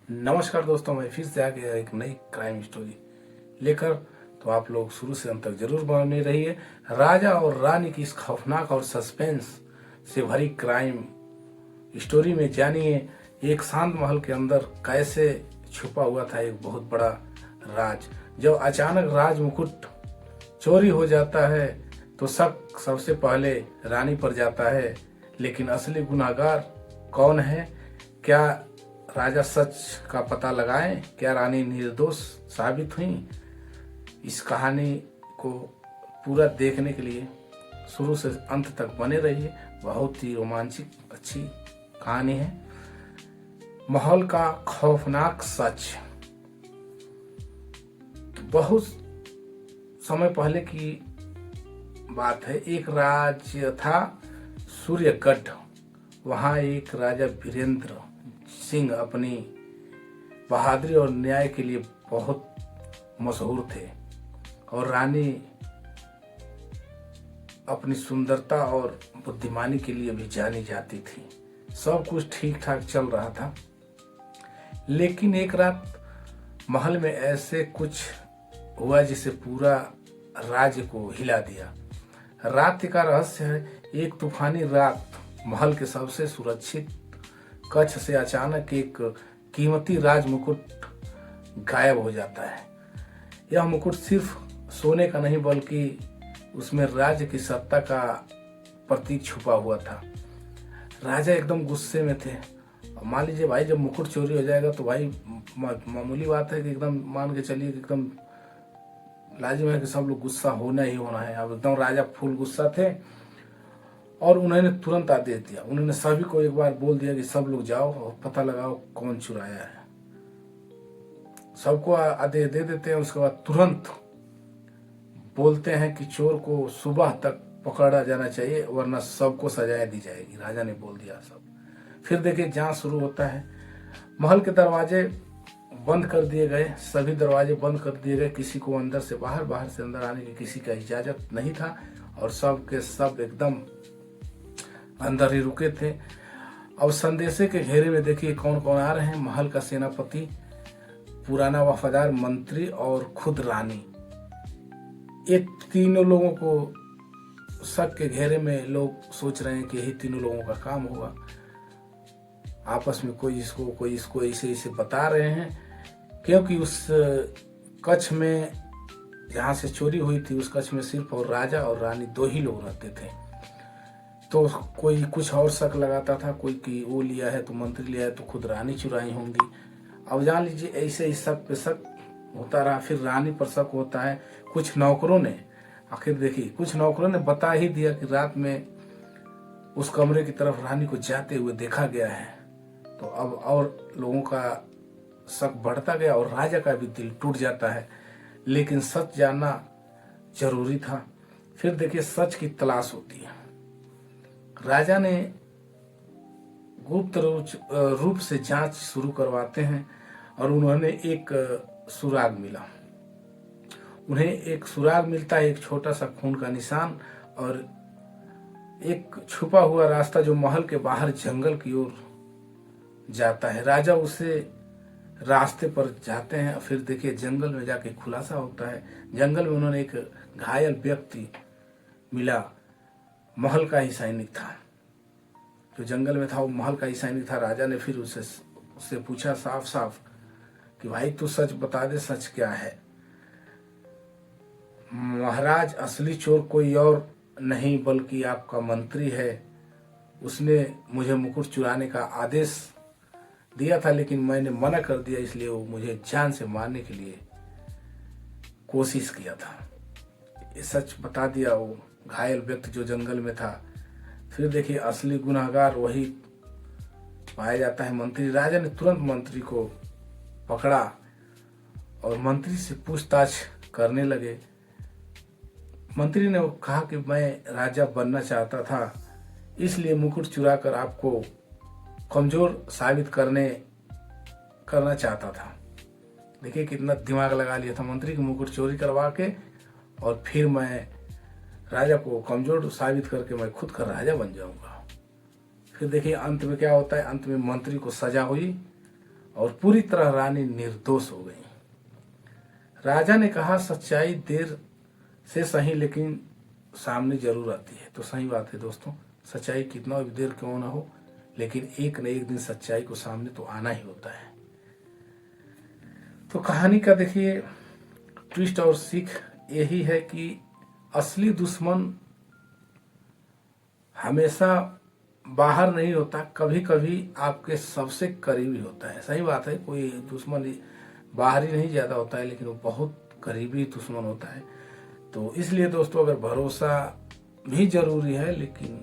नमस्कार दोस्तों, मैं फिर से आ गया एक नई क्राइम स्टोरी लेकर। तो आप लोग शुरू से अंत तक जरूर बने रहिए। राजा और रानी की इस खौफनाक और सस्पेंस से भरी क्राइम स्टोरी में जानिए एक शांत महल के अंदर कैसे छुपा हुआ था एक बहुत बड़ा राज। जब अचानक राज मुकुट चोरी हो जाता है तो शक सबसे पहले रानी पर जाता है, लेकिन असली गुनहगार कौन है? क्या राजा सच का पता लगाएं? क्या रानी निर्दोष साबित हुई? इस कहानी को पूरा देखने के लिए शुरू से अंत तक बने रहिए। बहुत ही रोमांचक अच्छी कहानी है। महल का खौफनाक सच। तो बहुत समय पहले की बात है। एक राज्य था सूर्यगढ़। वहां एक राजा वीरेंद्र सिंह अपनी बहादुरी और न्याय के लिए बहुत मशहूर थे, और रानी अपनी सुंदरता और बुद्धिमानी के लिए भी जानी जाती थी। सब कुछ ठीक ठाक चल रहा था, लेकिन एक रात महल में ऐसे कुछ हुआ जिसे पूरा राज्य को हिला दिया। रात का रहस्य है। एक तूफानी रात महल के सबसे सुरक्षित कक्ष से अचानक एक कीमती राज मुकुट गायब हो जाता है। यह मुकुट सिर्फ सोने का नहीं बल्कि उसमें राज्य की सत्ता का प्रतीक छुपा हुआ था। राजा एकदम गुस्से में थे। मान लीजिए भाई, जब मुकुट चोरी हो जाएगा तो भाई मामूली बात है कि एकदम मान के चलिए कि एकदम लाजिम है कि सब लोग गुस्सा होना ही होना है। अब एकदम राजा फुल गुस्सा थे और उन्होंने तुरंत आदेश दिया। उन्होंने सभी को एक बार बोल दिया कि सब लोग जाओ और पता लगाओ कौन चुराया है। सबको आदेश दे देते हैं। उसके बाद तुरंत बोलते हैं कि चोर को सुबह तक पकड़ा जाना चाहिए, वरना सबको सजाया दी जाएगी। राजा ने बोल दिया सब। फिर देखिए जांच शुरू होता है। महल के दरवाजे बंद कर दिए गए। सभी दरवाजे बंद कर दिए गए। किसी को अंदर से बाहर, बाहर से अंदर आने की किसी का इजाजत नहीं था, और सब के सब एकदम अंदर ही रुके थे। अब संदेशे के घेरे में देखिए कौन कौन आ रहे हैं। महल का सेनापति, पुराना वफादार मंत्री और खुद रानी। ये तीनों लोगों को शक के घेरे में लोग सोच रहे हैं कि यही तीनों लोगों का काम होगा। आपस में कोई इसको ऐसे ऐसे बता रहे हैं, क्योंकि उस कक्ष में जहां से चोरी हुई थी उस कक्ष में सिर्फ और राजा और रानी दो ही लोग रहते थे। तो कोई कुछ और शक लगाता था, कोई कि वो लिया है तो मंत्री लिया है तो खुद रानी चुराई होंगी। अब जान लीजिए ऐसे ही शक पे शक होता रहा। फिर रानी पर शक होता है। कुछ नौकरों ने, आखिर देखिए कुछ नौकरों ने बता ही दिया कि रात में उस कमरे की तरफ रानी को जाते हुए देखा गया है। तो अब और लोगों का शक बढ़ता गया और राजा का भी दिल टूट जाता है, लेकिन सच जानना जरूरी था। फिर देखिए सुच की तलाश होती है। राजा ने गुप्त रूप से जांच शुरू करवाते हैं, और उन्होंने एक सुराग मिला। उन्हें एक सुराग मिलता है, एक छोटा सा खून का निशान और एक छुपा हुआ रास्ता जो महल के बाहर जंगल की ओर जाता है। राजा उसे रास्ते पर जाते हैं। फिर देखिए जंगल में जाके खुलासा होता है। जंगल में उन्होंने एक घायल व्यक्ति मिला। महल का ही सैनिक था। जो जंगल में था वो महल का ही सैनिक था। राजा ने फिर उससे पूछा साफ साफ कि भाई तू सच बता दे, सच क्या है? महाराज, असली चोर कोई और नहीं बल्कि आपका मंत्री है। उसने मुझे मुकुट चुराने का आदेश दिया था, लेकिन मैंने मना कर दिया, इसलिए वो मुझे जान से मारने के लिए कोशिश किया था। ये सच बता दिया वो घायल व्यक्ति जो जंगल में था। फिर देखिए असली गुनहगार वही पाया जाता है, मंत्री। राजा ने तुरंत मंत्री को पकड़ा और मंत्री से पूछताछ करने लगे। मंत्री ने कहा कि मैं राजा बनना चाहता था, इसलिए मुकुट चुराकर आपको कमजोर साबित करना चाहता था। देखिए कितना दिमाग लगा लिया था मंत्री की मुकुट चोरी करवा के, और फिर मैं राजा को कमजोर साबित करके मैं खुद का राजा बन जाऊंगा। फिर देखिए अंत में क्या होता है। अंत में मंत्री को सजा हुई और पूरी तरह रानी निर्दोष हो गई। राजा ने कहा, सच्चाई देर से सही लेकिन सामने जरूर आती है। तो सही बात है दोस्तों, सच्चाई कितना भी देर क्यों ना हो, लेकिन एक न एक दिन सच्चाई को सामने तो आना ही होता है। तो कहानी का देखिए ट्विस्ट और सीख यही है कि असली दुश्मन हमेशा बाहर नहीं होता, कभी कभी आपके सबसे करीबी होता है। सही बात है, कोई दुश्मन बाहर ही नहीं ज्यादा होता है, लेकिन वो बहुत करीबी दुश्मन होता है। तो इसलिए दोस्तों, अगर भरोसा भी जरूरी है, लेकिन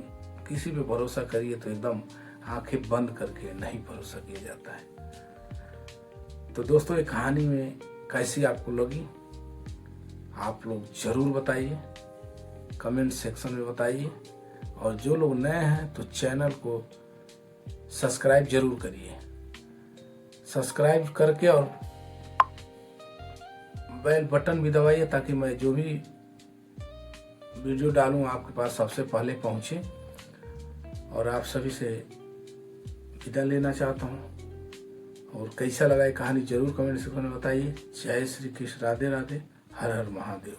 किसी पे भरोसा करिए तो एकदम आंखें बंद करके नहीं भरोसा किया जाता है। तो दोस्तों, ये कहानी में कैसी आपको लगी आप लोग जरूर बताइए, कमेंट सेक्शन में बताइए। और जो लोग नए हैं तो चैनल को सब्सक्राइब जरूर करिए, सब्सक्राइब करके और बेल बटन भी दबाइए ताकि मैं जो भी वीडियो डालूं आपके पास सबसे पहले पहुंचे। और आप सभी से विदा लेना चाहता हूं। और कैसा लगा ये कहानी जरूर कमेंट सेक्शन में बताइए। जय श्री कृष्ण, राधे राधे, हर हर महादेव।